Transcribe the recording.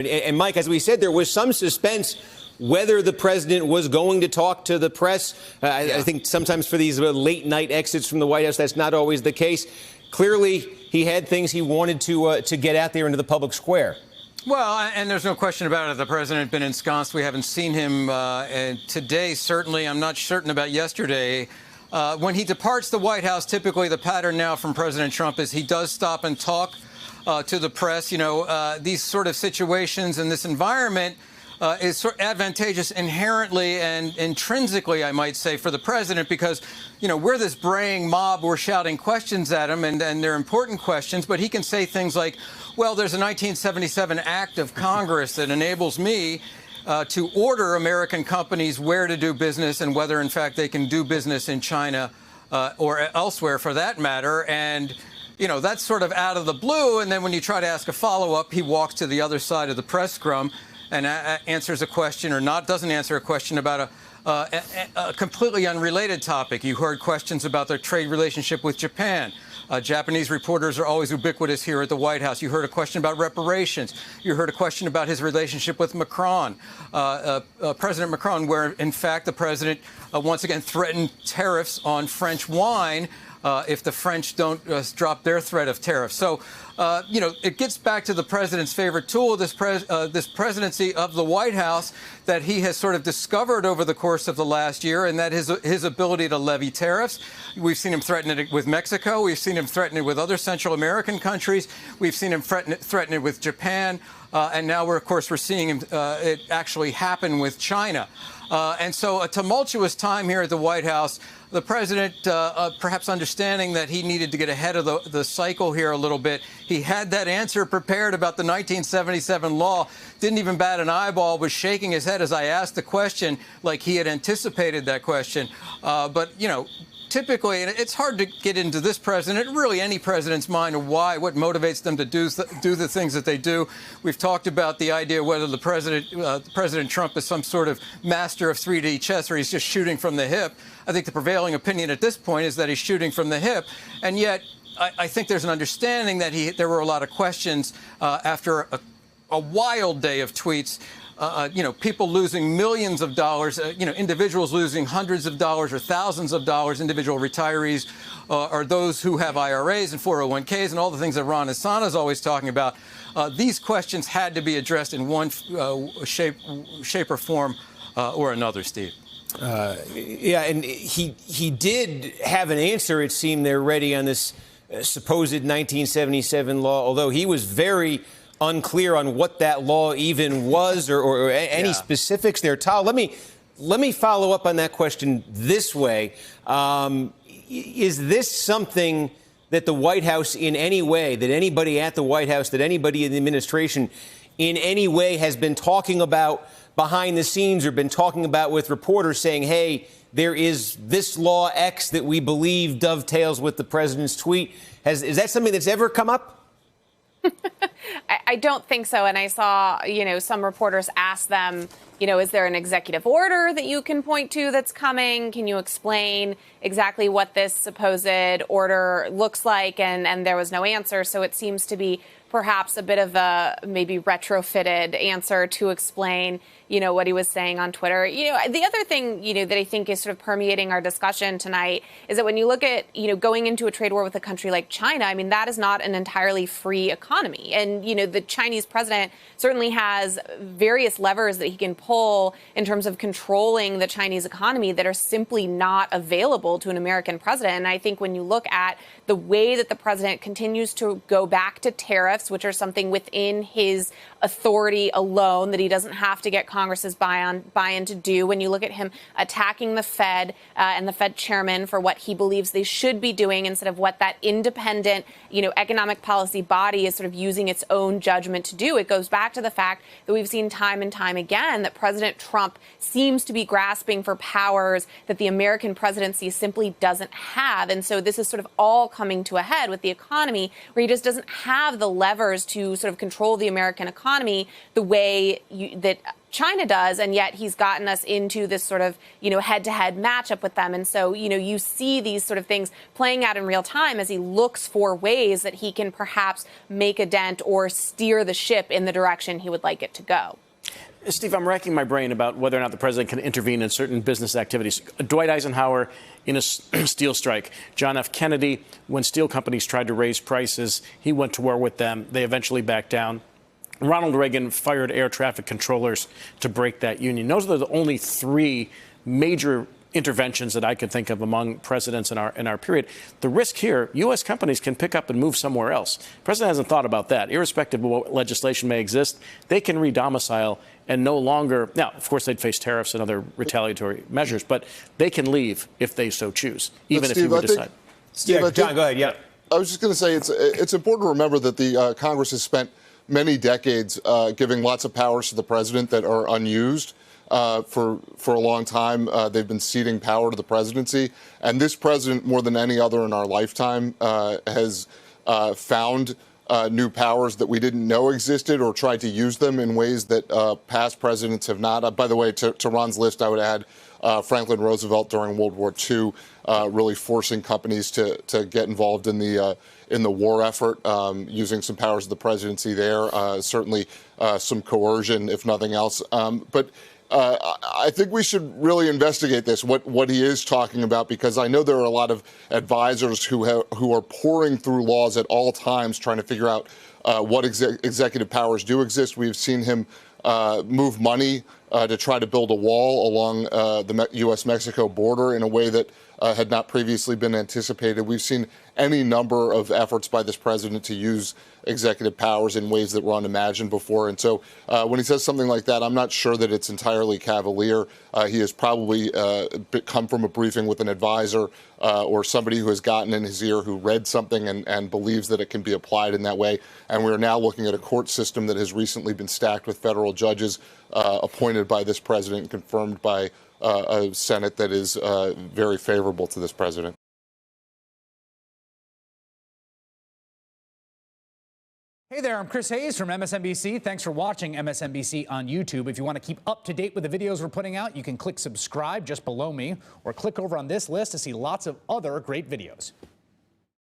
And Mike, as we said, there was some suspense whether the president was going to talk to the press. I think sometimes for these late night exits from the White House, that's not always the case. Clearly, he had things he wanted to get out there into the public square. Well, and there's no question about it. The president has been ensconced. We haven't seen him today, certainly. I'm not certain about yesterday. When he departs the White House, typically the pattern now from President Trump is he does stop and talk to the press. You know, these sort of situations in this environment is sort of advantageous inherently and intrinsically, I might say, for the president, because, you know, we're this braying mob. We're shouting questions at him, and they're important questions. But he can say things like, well, there's a 1977 act of Congress that enables me to order American companies where to do business and whether, in fact, they can do business in China or elsewhere, for that matter. And you know, that's sort of out of the blue. And then when you try to ask a follow-up, he walks to the other side of the press scrum and answers a question or doesn't answer a question about a completely unrelated topic. You heard questions about their trade relationship with Japan. Japanese reporters are always ubiquitous here at the White House. You heard a question about reparations. You heard a question about his relationship with Macron, President Macron, where, in fact, the president once again threatened tariffs on French wine if the French don't drop their threat of tariffs. So, you know, it gets back to the president's favorite tool, this presidency of the White House that he has sort of discovered over the course of the last year, and that his ability to levy tariffs. We've seen him threaten it with Mexico. We've seen him threaten it with other Central American countries. We've seen him threaten it with Japan. And now, we're seeing him, it actually happen with China. And so a tumultuous time here at the White House. The president, perhaps understanding that he needed to get ahead of the cycle here a little bit, he had that answer prepared about the 1977 law, didn't even bat an eyeball, was shaking his head as I asked the question like he had anticipated that question. But, you know, typically, and it's hard to get into this president, really any president's mind, or what motivates them to do the things that they do. We've talked about the idea whether the President Trump is some sort of master of 3D chess or he's just shooting from the hip. I think the prevailing opinion at this point is that he's shooting from the hip. And yet, I think there's an understanding that there were a lot of questions after a wild day of tweets. You know, people losing millions of dollars, you know, individuals losing hundreds of dollars or thousands of dollars, individual retirees or those who have IRAs and 401ks and all the things that Ron Hassan is always talking about. These questions had to be addressed in one shape or form or another, Steve. Yeah, and he did have an answer, it seemed, there ready on this supposed 1977 law, although he was very unclear on what that law even was or any specifics there. Tal, let me follow up on that question this way. Is this something that the White House in any way, that anybody at the White House, that anybody in the administration in any way has been talking about behind the scenes or been talking about with reporters saying, hey, there is this law X that we believe dovetails with the president's tweet? Is that something that's ever come up? I don't think so. And I saw, you know, some reporters ask them, you know, is there an executive order that you can point to that's coming? Can you explain exactly what this supposed order looks like? And there was no answer. So it seems to be perhaps a bit of a maybe retrofitted answer to explain, you know, what he was saying on Twitter. You know, the other thing, you know, that I think is sort of permeating our discussion tonight is that when you look at, you know, going into a trade war with a country like China, I mean, that is not an entirely free economy. And, you know, the Chinese president certainly has various levers that he can pull in terms of controlling the Chinese economy that are simply not available to an American president. And I think when you look at the way that the president continues to go back to tariffs, which are something within his authority alone that he doesn't have to get Congress's buy-in to do. When you look at him attacking the Fed and the Fed chairman for what he believes they should be doing instead of what that independent, you know, economic policy body is sort of using its own judgment to do, it goes back to the fact that we've seen time and time again that President Trump seems to be grasping for powers that the American presidency simply doesn't have. And so this is sort of all coming to a head with the economy, where he just doesn't have the levers to sort of control the American economy economy the way that China does, and yet he's gotten us into this sort of, head-to-head matchup with them. And so, you see these sort of things playing out in real time as he looks for ways that he can perhaps make a dent or steer the ship in the direction he would like it to go. Steve, I'm racking my brain about whether or not the president can intervene in certain business activities. Dwight Eisenhower in a steel strike. John F. Kennedy, when steel companies tried to raise prices, he went to war with them. They eventually backed down. Ronald Reagan fired air traffic controllers to break that union. Those are the only three major interventions that I could think of among presidents in our period. The risk here, U.S. companies can pick up and move somewhere else. The president hasn't thought about that. Irrespective of what legislation may exist, they can re-domicile and no longer, now, of course, they'd face tariffs and other retaliatory measures, but they can leave if they so choose, even if you would decide. Steve, John, go ahead. Yeah. I was just going to say it's important to remember that the Congress has spent many decades giving lots of powers to the president that are unused. For a long time, they've been ceding power to the presidency. And this president, more than any other in our lifetime, has found new powers that we didn't know existed or tried to use them in ways that past presidents have not. By the way, to Ron's list, I would add Franklin Roosevelt during World War II, really forcing companies to get involved in the war effort, using some powers of the presidency there, certainly some coercion, if nothing else. But I think we should really investigate this, what he is talking about, because I know there are a lot of advisors who are pouring through laws at all times trying to figure out what executive powers do exist. We've seen him move money to try to build a wall along the U.S.-Mexico border in a way that had not previously been anticipated. We've seen any number of efforts by this president to use executive powers in ways that were unimagined before. And so when he says something like that, I'm not sure that it's entirely cavalier. He has probably come from a briefing with an advisor or somebody who has gotten in his ear, who read something and believes that it can be applied in that way. And we're now looking at a court system that has recently been stacked with federal judges appointed by this president and confirmed by a Senate that is very favorable to this president. Hey there, I'm Chris Hayes from MSNBC. Thanks for watching MSNBC on YouTube. If you want to keep up to date with the videos we're putting out, you can click subscribe just below me or click over on this list to see lots of other great videos.